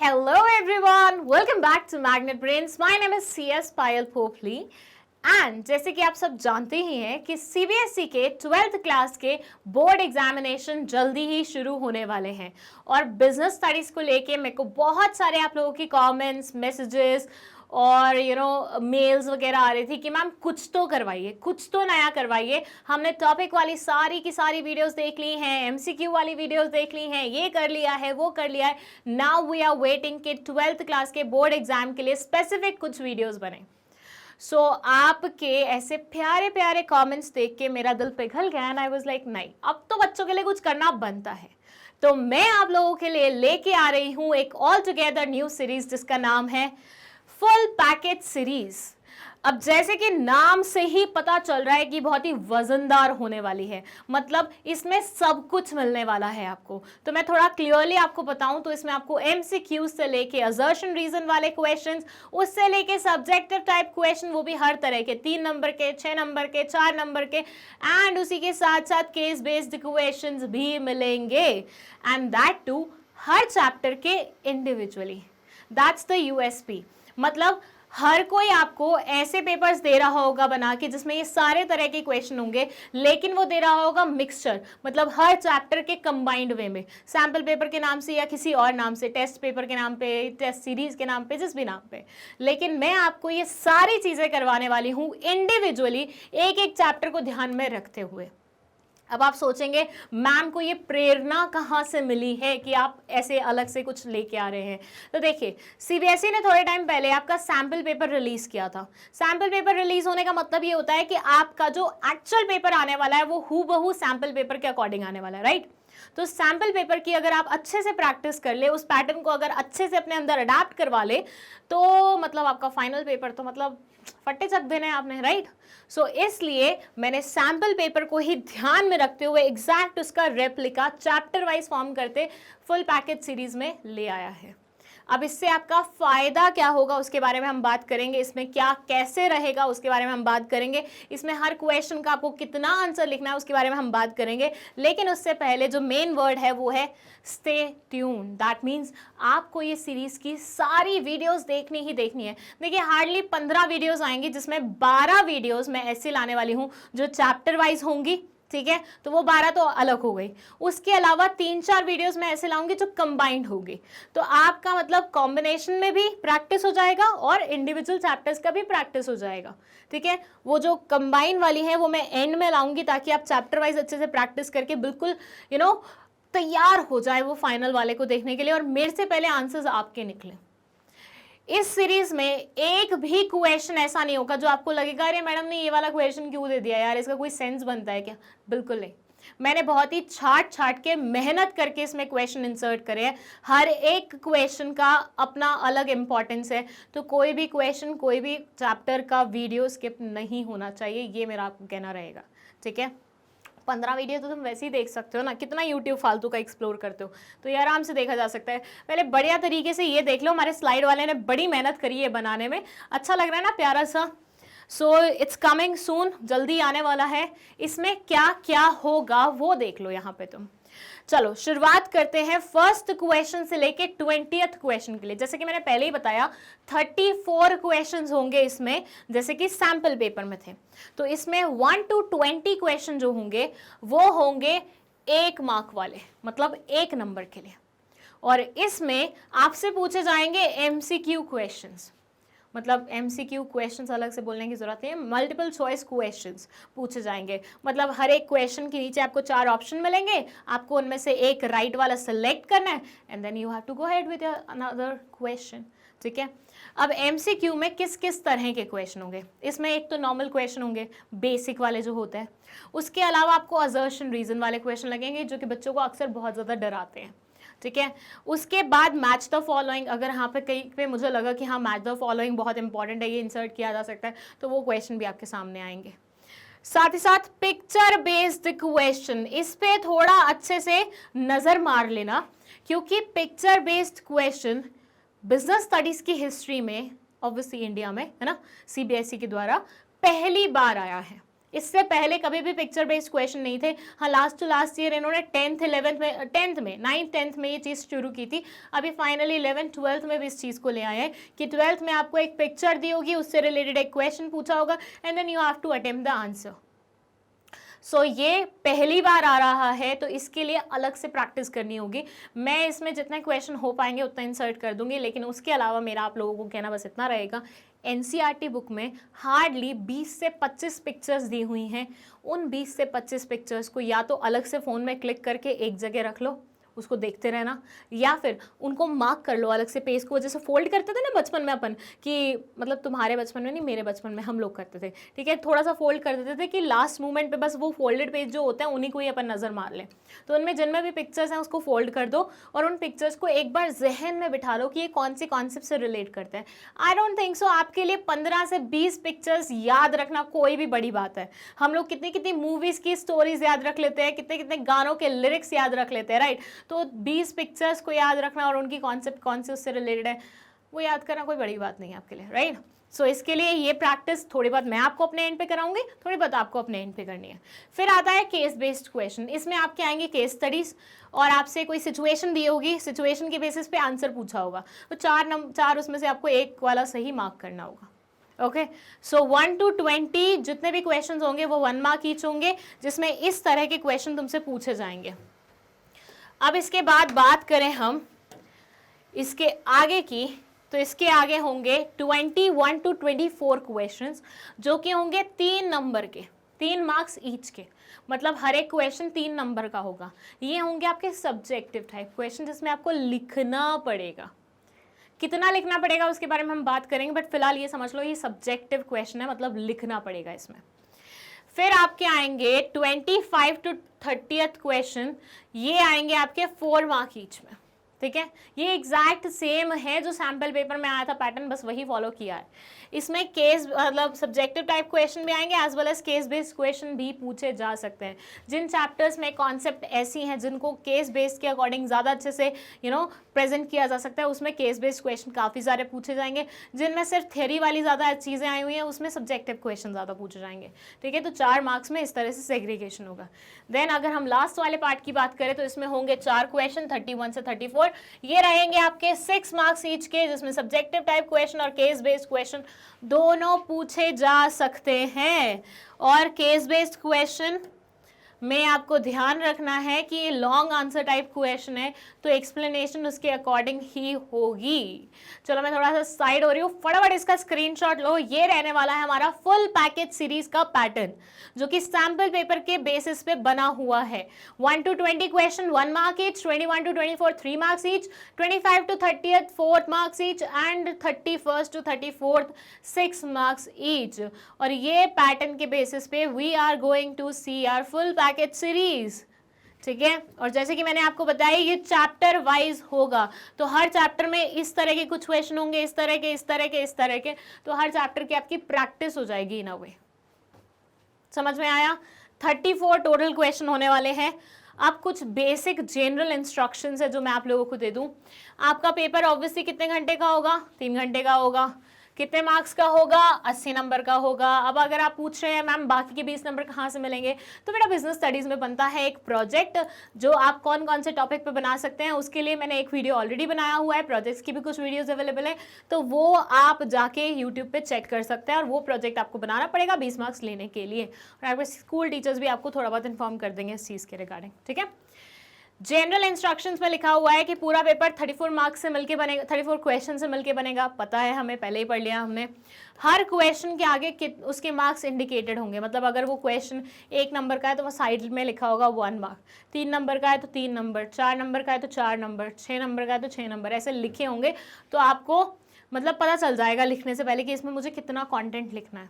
Hello everyone, welcome back to Magnet Brains. My name is CS Payal Popli and जैसे कि आप सब जानते ही हैं कि सीबीएसई के 12th क्लास के बोर्ड एग्जामिनेशन जल्दी ही शुरू होने वाले हैं और बिजनेस स्टडीज को लेके मेरे को बहुत सारे आप लोगों की कमेंट्स, मैसेजेस और मेल्स वगैरह आ रही थी कि मैम कुछ तो करवाइए, कुछ तो नया करवाइए। हमने टॉपिक वाली सारी की सारी वीडियोस देख ली हैं, एमसीक्यू वाली वीडियोस देख ली हैं, ये कर लिया है, वो कर लिया है। नाउ वी आर वेटिंग कि 12th क्लास के बोर्ड एग्जाम के लिए स्पेसिफिक कुछ वीडियोस बने। सो आपके ऐसे प्यारे प्यारे कमेंट्स देख के मेरा दिल पिघल गया एंड आई वाज लाइक नहीं, अब तो बच्चों के लिए कुछ करना बनता है। तो मैं आप लोगों के लिए लेके आ रही हूं एक ऑल टुगेदर न्यू सीरीज जिसका नाम है फुल पैकेज सीरीज। अब जैसे कि नाम से ही पता चल रहा है कि बहुत ही वजनदार होने वाली है, मतलब इसमें सब कुछ मिलने वाला है आपको। तो मैं थोड़ा क्लियरली आपको बताऊं तो इसमें आपको एमसीक्यूज से लेके असर्शन रीजन वाले क्वेश्चंस, उससे लेके सब्जेक्टिव टाइप क्वेश्चन, वो भी हर तरह के, 3 नंबर के, 6 नंबर के, 4 नंबर के, एंड उसी के साथ साथ केस बेस्ड क्वेश्चंस भी मिलेंगे, एंड दैट टू हर चैप्टर के इंडिविजुअली। That's the USP. मतलब हर कोई आपको ऐसे पेपर्स दे रहा होगा बना के जिसमें ये सारे तरह के क्वेश्चन होंगे, लेकिन वो दे रहा होगा मिक्सचर, मतलब हर चैप्टर के कंबाइंड वे में, सैम्पल पेपर के नाम से या किसी और नाम से, टेस्ट पेपर के नाम पे, टेस्ट सीरीज के नाम पे, जिस भी नाम पे। लेकिन मैं आपको ये सारी चीजें करवाने वाली हूँ इंडिविजुअली, एक एक चैप्टर को ध्यान में रखते हुए। अब आप सोचेंगे मैम को ये प्रेरणा कहाँ से मिली है कि आप ऐसे अलग से कुछ लेके आ रहे हैं। तो देखिए, सीबीएसई ने थोड़े टाइम पहले आपका सैम्पल पेपर रिलीज किया था। सैम्पल पेपर रिलीज होने का मतलब ये होता है कि आपका जो एक्चुअल पेपर आने वाला है वो हूबहू सैम्पल पेपर के अकॉर्डिंग आने वाला है, राइट। तो सैम्पल पेपर की अगर आप अच्छे से प्रैक्टिस कर ले, उस पैटर्न को अगर अच्छे से अपने अंदर अडेप्ट करवा ले, तो मतलब आपका फाइनल पेपर तो मतलब फट्टे चक देने आपने, राइट। सो इसलिए मैंने सैम्पल पेपर को ही ध्यान में रखते हुए एग्जैक्ट उसका रेप्लिका चैप्टर वाइज फॉर्म करते फुल पैकेज सीरीज में ले आया है। अब इससे आपका फायदा क्या होगा उसके बारे में हम बात करेंगे, इसमें क्या कैसे रहेगा उसके बारे में हम बात करेंगे, इसमें हर क्वेश्चन का आपको कितना आंसर लिखना है उसके बारे में हम बात करेंगे। लेकिन उससे पहले जो मेन वर्ड है वो है स्टे ट्यून। दैट मीन्स आपको ये सीरीज की सारी वीडियोस देखनी ही देखनी है। देखिए, हार्डली 15 वीडियोस आएंगी जिसमें 12 वीडियोस मैं ऐसे लाने वाली हूँ जो चैप्टर वाइज होंगी, ठीक है। तो वो 12 तो अलग हो गई। उसके अलावा 3-4 वीडियोस मैं ऐसे लाऊंगी जो कंबाइंड होगी। तो आपका मतलब कॉम्बिनेशन में भी प्रैक्टिस हो जाएगा और इंडिविजुअल चैप्टर्स का भी प्रैक्टिस हो जाएगा, ठीक है। वो जो कंबाइन वाली है वो मैं एंड में लाऊंगी ताकि आप चैप्टर वाइज अच्छे से प्रैक्टिस करके बिल्कुल तैयार हो जाए वो फाइनल वाले को देखने के लिए, और मेरे से पहले आंसर्स आपके निकले। इस सीरीज में एक भी क्वेश्चन ऐसा नहीं होगा जो आपको लगेगा अरे मैडम ने ये वाला क्वेश्चन क्यों दे दिया यार, इसका कोई सेंस बनता है क्या। बिल्कुल नहीं। मैंने बहुत ही छाट छाट के मेहनत करके इसमें क्वेश्चन इंसर्ट करे हैं। हर एक क्वेश्चन का अपना अलग इंपॉर्टेंस है, तो कोई भी क्वेश्चन, कोई भी चैप्टर का वीडियो स्किप नहीं होना चाहिए, ये मेरा आपको कहना रहेगा, ठीक है। 15 वीडियो तो तुम वैसे ही देख सकते हो ना, कितना यूट्यूब फालतू का एक्सप्लोर करते हो, तो ये आराम से देखा जा सकता है। पहले बढ़िया तरीके से ये देख लो, हमारे स्लाइड वाले ने बड़ी मेहनत करी है बनाने में, अच्छा लग रहा है ना, प्यारा सा। सो इट्स कमिंग सून, जल्दी आने वाला है। इसमें क्या क्या होगा वो देख लो यहाँ पे तुम। चलो शुरुआत करते हैं फर्स्ट क्वेश्चन से लेके 20th क्वेश्चन के लिए। जैसे कि मैंने पहले ही बताया 34 क्वेश्चंस होंगे इसमें, जैसे कि सैंपल पेपर में थे। तो इसमें 1 to 20 क्वेश्चन जो होंगे वो होंगे 1 मार्क वाले, मतलब 1 नंबर के लिए। और इसमें आपसे पूछे जाएंगे एमसीक्यू क्वेश्चंस, मतलब एमसीक्यू क्वेश्चंस अलग से बोलने की जरूरत नहीं है, मल्टीपल चॉइस क्वेश्चंस पूछे जाएंगे। मतलब हर एक क्वेश्चन के नीचे आपको 4 ऑप्शन मिलेंगे, आपको उनमें से एक राइट वाला सेलेक्ट करना है and then you have to go ahead with another question, ठीक है। अब एमसीक्यू में किस किस तरह के क्वेश्चन होंगे, इसमें एक तो नॉर्मल क्वेश्चन होंगे, बेसिक वाले जो होते हैं। उसके अलावा आपको असर्शन रीजन वाले क्वेश्चन लगेंगे जो कि बच्चों को अक्सर बहुत ज़्यादा डराते हैं, ठीक है। उसके बाद मैच द फॉलोइंग, अगर यहाँ पे कहीं पे मुझे लगा कि हाँ मैच द फॉलोइंग बहुत इंपॉर्टेंट है, ये इंसर्ट किया जा सकता है, तो वो क्वेश्चन भी आपके सामने आएंगे। साथ ही साथ पिक्चर बेस्ड क्वेश्चन, इस पे थोड़ा अच्छे से नजर मार लेना, क्योंकि picture based question business studies की हिस्ट्री में, ऑब्वियसली इंडिया में, है ना, सीबीएसई के द्वारा पहली बार आया है। इससे पहले कभी भी पिक्चर बेस्ड क्वेश्चन नहीं थे। हाँ, लास्ट टू लास्ट ईयर इन्होंने 10th 11th में 10th में 9th 10th में ये चीज़ शुरू की थी। अभी फाइनली 11th 12th में भी इस चीज़ को ले आए हैं कि 12th में आपको एक पिक्चर दी होगी, उससे रिलेटेड एक क्वेश्चन पूछा होगा and then you have to attempt the answer. So ये पहली बार आ रहा है तो इसके लिए अलग से प्रैक्टिस करनी होगी। मैं इसमें जितने क्वेश्चन हो पाएंगे उतना इंसर्ट कर दूंगी, लेकिन उसके अलावा मेरा आप लोगों को कहना बस इतना रहेगा, एनसीईआरटी बुक में हार्डली 20 से 25 पिक्चर्स दी हुई हैं। उन 20 से 25 पिक्चर्स को या तो अलग से फ़ोन में क्लिक करके एक जगह रख लो, उसको देखते रहना, या फिर उनको मार्क कर लो अलग से, पेज को जैसे फोल्ड करते थे ना बचपन में अपन, कि मतलब तुम्हारे बचपन में नहीं, मेरे बचपन में हम लोग करते थे, ठीक है, थोड़ा सा फोल्ड कर देते थे कि लास्ट मोमेंट पे बस वो फोल्डेड पेज जो होते हैं उन्हीं को ही अपन नज़र मार लें। तो उनमें जिनमें भी पिक्चर्स हैं उसको फोल्ड कर दो और उन पिक्चर्स को एक बार जहन में बिठा लो कि ये कौन से कॉन्सेप्ट से रिलेट करते हैं। आई डोंट थिंक सो आपके लिए 15 से 20 पिक्चर्स याद रखना कोई भी बड़ी बात है। हम लोग कितनी कितनी मूवीज़ की स्टोरीज याद रख लेते हैं, कितने कितने गानों के लिरिक्स याद रख लेते हैं, राइट। तो 20 पिक्चर्स को याद रखना और उनकी कॉन्सेप्ट कौन से उससे रिलेटेड है वो याद करना कोई बड़ी बात नहीं है आपके लिए, राइट। सो इसके लिए ये प्रैक्टिस थोड़ी बहुत मैं आपको अपने एंड पे कराऊंगी, थोड़ी बहुत आपको अपने एंड पे करनी है। फिर आता है केस बेस्ड क्वेश्चन। इसमें आपके आएंगे केस स्टडीज और आपसे कोई सिचुएशन दी होगी, सिचुएशन के बेसिस पे आंसर पूछा होगा, तो चार उसमें से आपको एक वाला सही मार्क करना होगा। ओके, सो 1 to 20 जितने भी क्वेश्चन होंगे वो 1 मार्क ईच होंगे, जिसमें इस तरह के क्वेश्चन तुमसे पूछे जाएंगे। अब इसके बाद बात करें हम इसके आगे की, तो इसके आगे होंगे 21 to 24 क्वेश्चंस जो कि होंगे 3 नंबर के, 3 मार्क्स ईच के, मतलब हर एक क्वेश्चन 3 नंबर का होगा। ये होंगे आपके सब्जेक्टिव टाइप क्वेश्चन जिसमें आपको लिखना पड़ेगा। कितना लिखना पड़ेगा उसके बारे में हम बात करेंगे, बट फिलहाल ये समझ लो ये सब्जेक्टिव क्वेश्चन है, मतलब लिखना पड़ेगा इसमें। फिर आपके आएंगे 25 to 30th क्वेश्चन, ये आएंगे आपके 4 मार्क ईच में, ठीक है। ये एग्जैक्ट सेम है जो सैम्पल पेपर में आया था पैटर्न, बस वही फॉलो किया है। इसमें केस मतलब सब्जेक्टिव टाइप क्वेश्चन भी आएंगे as well as case based question भी पूछे जा सकते हैं। जिन चैप्टर्स में कॉन्सेप्ट ऐसी हैं जिनको केस बेस्ड के अकॉर्डिंग ज़्यादा अच्छे से प्रेजेंट किया जा सकता है, उसमें केस बेस्ड क्वेश्चन काफ़ी सारे पूछे जाएंगे। जिनमें सिर्फ थ्योरी वाली ज़्यादा चीज़ें आई हुई हैं उसमें सब्जेक्टिव क्वेश्चन ज़्यादा पूछे जाएंगे, ठीक है। तो 4 मार्क्स में इस तरह से सेग्रीगेशन होगा। देन अगर हम लास्ट वाले पार्ट की बात करें तो इसमें होंगे 4 क्वेश्चन 31 से 34, ये रहेंगे आपके 6 मार्क्स ईच के, जिसमें सब्जेक्टिव टाइप क्वेश्चन और केस बेस्ड क्वेश्चन दोनों पूछे जा सकते हैं। और केस बेस्ड क्वेश्चन में आपको ध्यान रखना है कि ये लॉन्ग आंसर टाइप क्वेश्चन है तो एक्सप्लेनेशन उसके अकॉर्डिंग ही होगी। चलो मैं थोड़ा सा साइड हो रही हूँ, फटाफट इसका स्क्रीनशॉट लो। ये रहने वाला है हमारा फुल पैकेज सीरीज का पैटर्न जो कि सैम्पल पेपर के बेसिस पे बना हुआ है। 1 to 20 question 1 mark each, 21 to 24 3 marks each, 25 to 30th 4 marks each and 31st to 34th 6 marks each. और ये पैटर्न के बेसिस पे we are going to see our full package series, ठीक है। और जैसे कि मैंने आपको बताया ये चैप्टर वाइज होगा, तो हर चैप्टर में इस तरह के कुछ क्वेश्चन होंगे, इस तरह के, इस तरह के, इस तरह के, तो हर चैप्टर की आपकी प्रैक्टिस हो जाएगी इन अ वे। समझ में आया? 34 टोटल क्वेश्चन होने वाले हैं। अब कुछ बेसिक जनरल इंस्ट्रक्शंस है जो मैं आप लोगों को दे दूं। आपका पेपर ऑब्वियसली कितने घंटे का होगा? 3 घंटे का होगा। कितने मार्क्स का होगा? 80 नंबर का होगा। अब अगर आप पूछ रहे हैं मैम बाकी के 20 नंबर कहाँ से मिलेंगे, तो बेटा बिजनेस स्टडीज़ में बनता है एक प्रोजेक्ट जो आप कौन कौन से टॉपिक पे बना सकते हैं, उसके लिए मैंने एक वीडियो ऑलरेडी बनाया हुआ है। प्रोजेक्ट्स की भी कुछ वीडियोस अवेलेबल है, तो वो आप जाके यूट्यूब पे चेक कर सकते हैं। और वो प्रोजेक्ट आपको बनाना पड़ेगा 20 मार्क्स लेने के लिए, और आपके स्कूल टीचर्स भी आपको थोड़ा बहुत इन्फॉर्म कर देंगे इस चीज़ के रिगार्डिंग, ठीक है। जनरल इंस्ट्रक्शंस में लिखा हुआ है कि पूरा पेपर 34 मार्क्स से मिलके बनेगा, 34 क्वेश्चन से मिलके बनेगा। पता है हमें, पहले ही पढ़ लिया हमने। हर क्वेश्चन के आगे उसके मार्क्स इंडिकेटेड होंगे, मतलब अगर वो क्वेश्चन 1 नंबर का है तो वो साइड में लिखा होगा 1 मार्क, 3 नंबर का है तो 3 नंबर, 4 नंबर का है तो 4 नंबर, 6 नंबर का है तो 6 नंबर, ऐसे लिखे होंगे। तो आपको मतलब पता चल जाएगा लिखने से पहले कि इसमें मुझे कितना कॉन्टेंट लिखना है।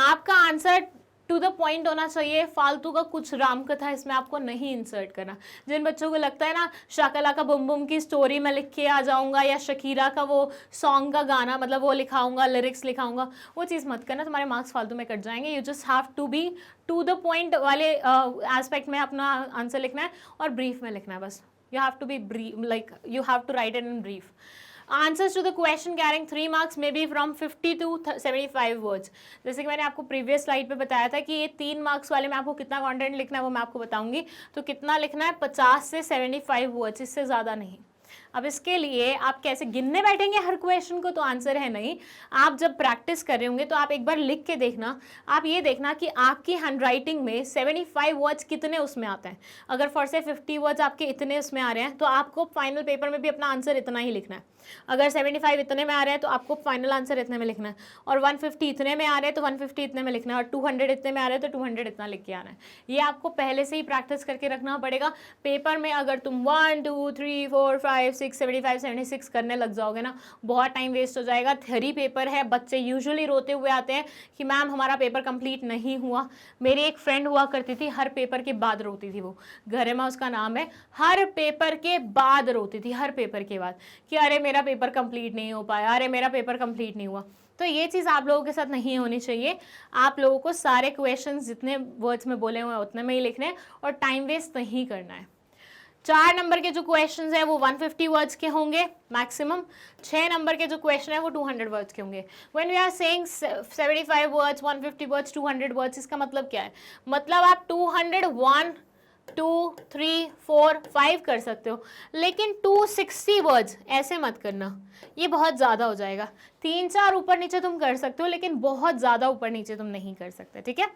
आपका आंसर टू द पॉइंट होना चाहिए, फालतू का कुछ राम कथा इसमें आपको नहीं इंसर्ट करना। जिन बच्चों को लगता है ना शाकला का बुम बुम की स्टोरी में लिख के आ जाऊंगा, या शकीरा का वो सॉन्ग का गाना मतलब वो लिखाऊंगा, लिरिक्स लिखाऊंगा, वो चीज़ मत करना, तुम्हारे मार्क्स फालतू में कट जाएंगे। You just have to be to the point वाले एस्पेक्ट में अपना आंसर लिखना है और ब्रीफ में लिखना है बस। You have to be brief, like you have to write it in brief. Answers to the question carrying 3 marks may be from 50 to 75 words. जैसे कि मैंने आपको प्रीवियस स्लाइड पे बताया था कि ये 3 मार्क्स वाले में आपको कितना कंटेंट लिखना है वो मैं आपको बताऊंगी। तो कितना लिखना है, 50 से 75 वर्ड्स, इससे ज़्यादा नहीं। अब इसके लिए आप कैसे गिनने बैठेंगे हर क्वेश्चन को, तो आंसर है नहीं। आप जब प्रैक्टिस कर रहे होंगे तो आप एक बार लिख के देखना, आप ये देखना कि आपकी हैंडराइटिंग में 75 वर्ड्स कितने उसमें आते हैं। अगर फॉर से 50 वर्ड्स आपके इतने उसमें आ रहे हैं तो आपको फाइनल पेपर में भी अपना आंसर इतना ही लिखना है। अगर 75 इतने में आ रहे हैं तो आपको फाइनल आंसर इतने में लिखना है, और 150 इतने में आ रहे हैं तो 150 इतने में लिखना है, और 200 इतने में आ रहे हैं तो 200 इतना लिख के आना है। ये आपको पहले से ही प्रैक्टिस करके रखना पड़ेगा। पेपर में अगर तुम 1 2 3 4 5 6 75 76 करने लग जाओगे ना, बहुत टाइम वेस्ट हो जाएगा। थ्योरी पेपर है, बच्चे यूजुअली रोते हुए आते हैं कि मैम हमारा पेपर कंप्लीट नहीं हुआ। मेरी एक फ्रेंड हुआ करती थी, हर पेपर के बाद रोती थी, वो गरिमा उसका नाम है, हर पेपर के बाद रोती थी, हर पेपर के बाद, कि अरे मेरा पेपर कंप्लीट नहीं हो पाया, अरे मेरा पेपर कंप्लीट नहीं हुआ। तो ये चीज़ आप लोगों के साथ नहीं होनी चाहिए। आप लोगों को सारे क्वेश्चंस जितने वर्ड्स में बोले हुए हैं उतने में ही लिखने हैं और टाइम वेस्ट नहीं करना है। 4 नंबर के जो क्वेश्चंस हैं वो 150 वर्ड्स के होंगे मैक्सिमम। 6 नंबर के जो क्वेश्चन है वो 200 वर्ड्स के होंगे। When we are saying 75 words, 150 words, 200 words, इसका मतलब क्या है? मतलब आप 201 2 3 4 5 कर सकते हो, लेकिन 260 वर्ड्स ऐसे मत करना, ये बहुत ज़्यादा हो जाएगा। 3-4 ऊपर नीचे तुम कर सकते हो, लेकिन बहुत ज़्यादा ऊपर नीचे तुम नहीं कर सकते, ठीक है।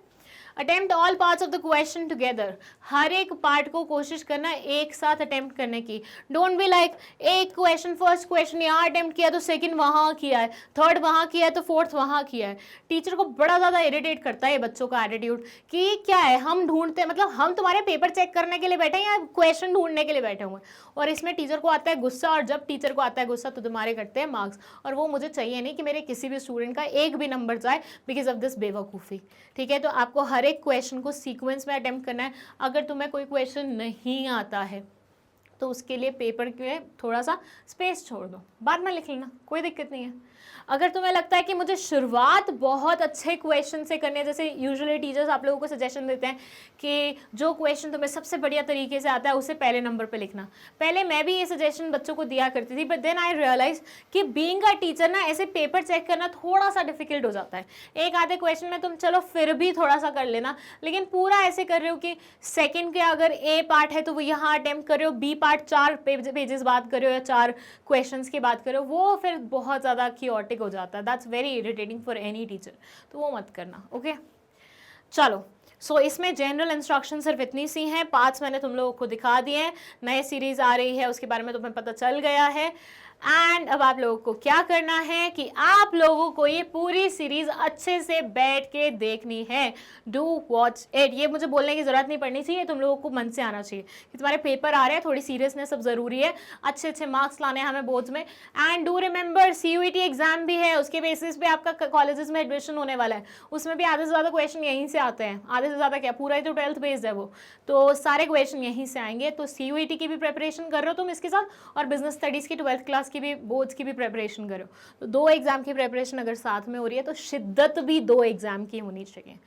Attempt all parts of the question together, हर एक पार्ट को कोशिश करना एक साथ अटेम्प्ट करने की। डोंट बी लाइक एक क्वेश्चन, फर्स्ट क्वेश्चन यहाँ अटेम्प्ट किया तो सेकंड वहाँ किया है, थर्ड वहाँ किया है तो फोर्थ वहाँ किया है। टीचर को बड़ा ज़्यादा इरिटेट करता है ये बच्चों का एटीट्यूड कि क्या है, हम ढूंढते, मतलब हम तुम्हारे पेपर चेक करने के लिए बैठे हैं या क्वेश्चन ढूंढने के लिए बैठे हुए हैं। और इसमें टीचर को आता है गुस्सा, और जब टीचर को आता है गुस्सा तो तुम्हारे कटते हैं मार्क्स। और वो मुझे चाहिए नहीं कि मेरे किसी भी स्टूडेंट का एक भी नंबर जाए बिकॉज ऑफ दिस बेवकूफ़ी, ठीक है। तो आपको हर एक क्वेश्चन को सीक्वेंस में अटेम्प्ट करना है। अगर तुम्हें कोई क्वेश्चन नहीं आता है तो उसके लिए पेपर के थोड़ा सा स्पेस छोड़ दो, बाद में लिख लेना, कोई दिक्कत नहीं है। अगर तुम्हें लगता है कि मुझे शुरुआत बहुत अच्छे क्वेश्चन से करनी है, जैसे यूजुअली टीचर्स आप लोगों को सजेशन देते हैं कि जो क्वेश्चन तुम्हें सबसे बढ़िया तरीके से आता है उसे पहले नंबर पे लिखना। पहले मैं भी ये सजेशन बच्चों को दिया करती थी, बट देन आई रियलाइज कि बीइंग अ टीचर ना ऐसे पेपर चेक करना थोड़ा सा डिफिकल्ट हो जाता है। एक आधे क्वेश्चन में तुम चलो फिर भी थोड़ा सा कर लेना, लेकिन पूरा ऐसे कर रहे हो कि सेकेंड के अगर ए पार्ट है तो वो यहाँ अटेम्प्ट कर रहे हो, बी पार्ट 4 पेजेस बात कर रहे हो या 4 क्वेश्चन की बात कर रहे हो, वो फिर बहुत ज़्यादा क्योटिक हो जाता है। That's very irritating for any teacher, तो वो मत करना, ओके। चलो, सो इसमें जनरल इंस्ट्रक्शन सिर्फ इतनी सी हैं, 5 मैंने तुम लोगों को दिखा दिए हैं। नए सीरीज आ रही है उसके बारे में तुम्हें पता चल गया है। एंड अब आप लोगों को क्या करना है कि आप लोगों को ये पूरी सीरीज अच्छे से बैठ के देखनी है। डू वॉच इट, ये मुझे बोलने की जरूरत नहीं पड़नी चाहिए, तुम लोगों को मन से आना चाहिए कि तुम्हारे पेपर आ रहे हैं, थोड़ी सीरियसनेस सब जरूरी है, अच्छे अच्छे मार्क्स लाने हैं हमें बोर्ड्स में। And do remember CUET exam भी है, उसके बेसिस पे आपका कॉलेजेस में एडमिशन होने वाला है, उसमें भी आधे से ज़्यादा क्वेश्चन यहीं से आते हैं, आधे से ज़्यादा क्या, पूरा ही तो 12th बेस्ड है वो, तो सारे क्वेश्चन यहीं से आएंगे। तो CUET की भी प्रिपरेशन कर रहे हो तुम इसके साथ, और बिजनेस स्टडीज़ की 12th क्लास की भी, बोर्ड्स की भी प्रिपरेशन करो। तो 2 एग्जाम की प्रिपरेशन अगर साथ में हो रही है तो शिद्दत भी 2 एग्जाम की होनी चाहिए।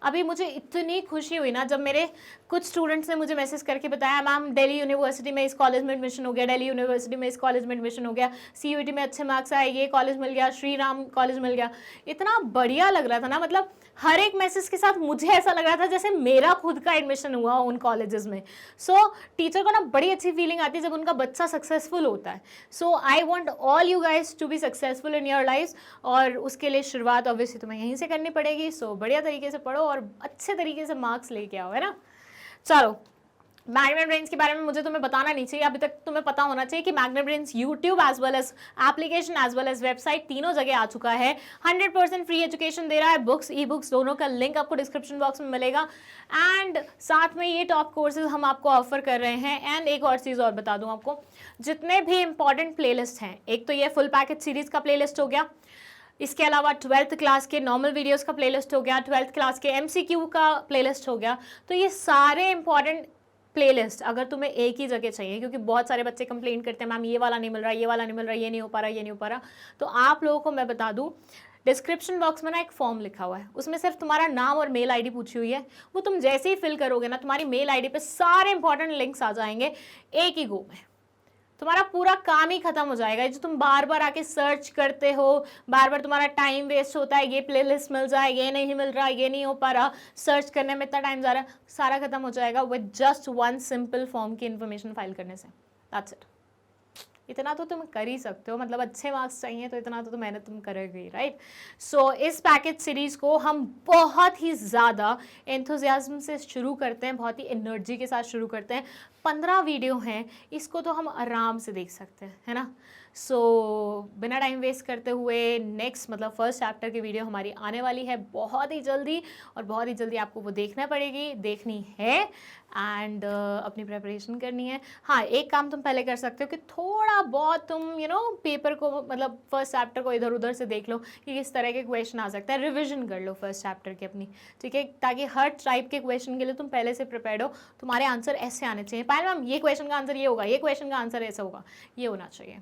अभी मुझे इतनी खुशी हुई ना जब मेरे कुछ स्टूडेंट्स ने मुझे मैसेज करके बताया, मैम दिल्ली यूनिवर्सिटी में इस कॉलेज में एडमिशन हो गया, दिल्ली यूनिवर्सिटी में इस कॉलेज में एडमिशन हो गया, CUET में अच्छे मार्क्स आए, ये कॉलेज मिल गया, श्री राम कॉलेज मिल गया। इतना बढ़िया लग रहा था ना, मतलब हर एक मैसेज के साथ मुझे ऐसा लग रहा था जैसे मेरा खुद का एडमिशन हुआ उन कॉलेजेस में। सो टीचर को ना बड़ी अच्छी फीलिंग आती है जब उनका बच्चा सक्सेसफुल होता है। So I want all you guys to be successful in your life, और उसके लिए शुरुआत ऑब्वियसली तुम्हें यहीं से करनी पड़ेगी। सो बढ़िया तरीके से पढ़ो और अच्छे तरीके से मार्क्स लेके आओ, है ना। चलो, मैग्नेट ब्रेन्स के बारे में मुझे तुम्हें बताना नहीं चाहिए, अभी तक तुम्हें पता होना चाहिए कि Magnet Brains YouTube as well as application as well as website तीनों जगह आ चुका है। 100% फ्री एजुकेशन दे रहा है, बुक्स ई बुक्स दोनों का लिंक आपको डिस्क्रिप्शन बॉक्स में मिलेगा। एंड साथ में ये टॉप कोर्सेज हम आपको ऑफर कर रहे हैं। एंड एक और चीज़ और बता दूँ आपको, जितने भी इंपॉर्टेंट प्लेलिस्ट हैं, एक तो ये फुल पैकेज सीरीज का प्लेलिस्ट हो गया, इसके अलावा 12th क्लास के नॉर्मल वीडियोस का प्लेलिस्ट हो गया, 12th क्लास के MCQ का प्लेलिस्ट हो गया। तो ये सारे इंपॉर्टेंट प्लेलिस्ट अगर तुम्हें एक ही जगह चाहिए, क्योंकि बहुत सारे बच्चे कंप्लेंट करते हैं मैम ये वाला नहीं मिल रहा, ये वाला नहीं मिल रहा, ये नहीं हो पा रहा, ये नहीं हो पा रहा, तो आप लोगों को मैं बता दूं, डिस्क्रिप्शन बॉक्स में ना एक फॉर्म लिखा हुआ है, उसमें सिर्फ तुम्हारा नाम और मेल आईडी पूछी हुई है। वो तुम जैसे ही फिल करोगे ना, तुम्हारी मेल आईडी पे सारे इंपॉर्टेंट लिंक्स आ जाएंगे एक ही गो में। तुम्हारा पूरा काम ही खत्म हो जाएगा। जो तुम बार बार आके सर्च करते हो, बार बार तुम्हारा टाइम वेस्ट होता है, ये प्लेलिस्ट मिल जाए, ये नहीं मिल रहा, ये नहीं हो पा रहा, सर्च करने में इतना टाइम जा रहा है, सारा खत्म हो जाएगा with just one simple form की इन्फॉर्मेशन फाइल करने से। That's it. इतना तो तुम कर ही सकते हो, मतलब अच्छे मार्क्स चाहिए तो इतना तो मेहनत तुम करोगे, राइट। सो इस पैकेज सीरीज़ को हम बहुत ही ज़्यादा एंथुजियाज्म से शुरू करते हैं, बहुत ही एनर्जी के साथ शुरू करते हैं। 15 वीडियो हैं, इसको तो हम आराम से देख सकते हैं, है ना। सो बिना टाइम वेस्ट करते हुए नेक्स्ट मतलब फर्स्ट चैप्टर की वीडियो हमारी आने वाली है बहुत ही जल्दी, और बहुत ही जल्दी आपको वो देखना पड़ेगी, देखनी है, एंड अपनी प्रिपरेशन करनी है। हाँ, एक काम तुम पहले कर सकते हो कि थोड़ा बहुत तुम पेपर को मतलब फर्स्ट चैप्टर को इधर उधर से देख लो कि किस तरह के क्वेश्चन आ सकते हैं, रिविजन कर लो फर्स्ट चैप्टर की अपनी, ठीक है, ताकि हर टाइप के क्वेश्चन के लिए तुम पहले से प्रिपेयर्ड हो, तुम्हारे आंसर ऐसे आने चाहिए। पायल मैम ये क्वेश्चन का आंसर ये होगा, ये क्वेश्चन का आंसर ऐसा होगा, ये होना चाहिए।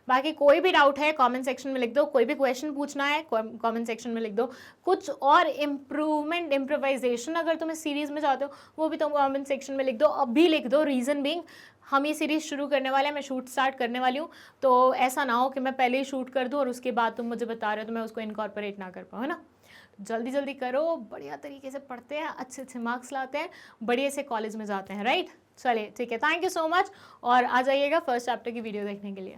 बाकी कोई भी डाउट है कमेंट सेक्शन में लिख दो, कोई भी क्वेश्चन पूछना है कमेंट सेक्शन में लिख दो, कुछ और इम्प्रूवमेंट इम्प्रोवाइजेशन अगर तुम इस सीरीज में चाहते हो वो भी तुम कमेंट सेक्शन में लिख दो, अभी लिख दो। रीज़न बीइंग हम ये सीरीज़ शुरू करने वाले हैं, मैं शूट स्टार्ट करने वाली हूँ, तो ऐसा ना हो कि मैं पहले ही शूट कर दूँ और उसके बाद तुम मुझे बता रहे हो तो मैं उसको इनकॉर्पोरेट ना कर पाऊँ, है ना। जल्दी जल्दी करो, बढ़िया तरीके से पढ़ते हैं, अच्छे अच्छे मार्क्स लाते हैं, बढ़िया से कॉलेज में जाते हैं, राइट। चलिए ठीक है, थैंक यू सो मच, और आ जाइएगा फर्स्ट चैप्टर की वीडियो देखने के लिए।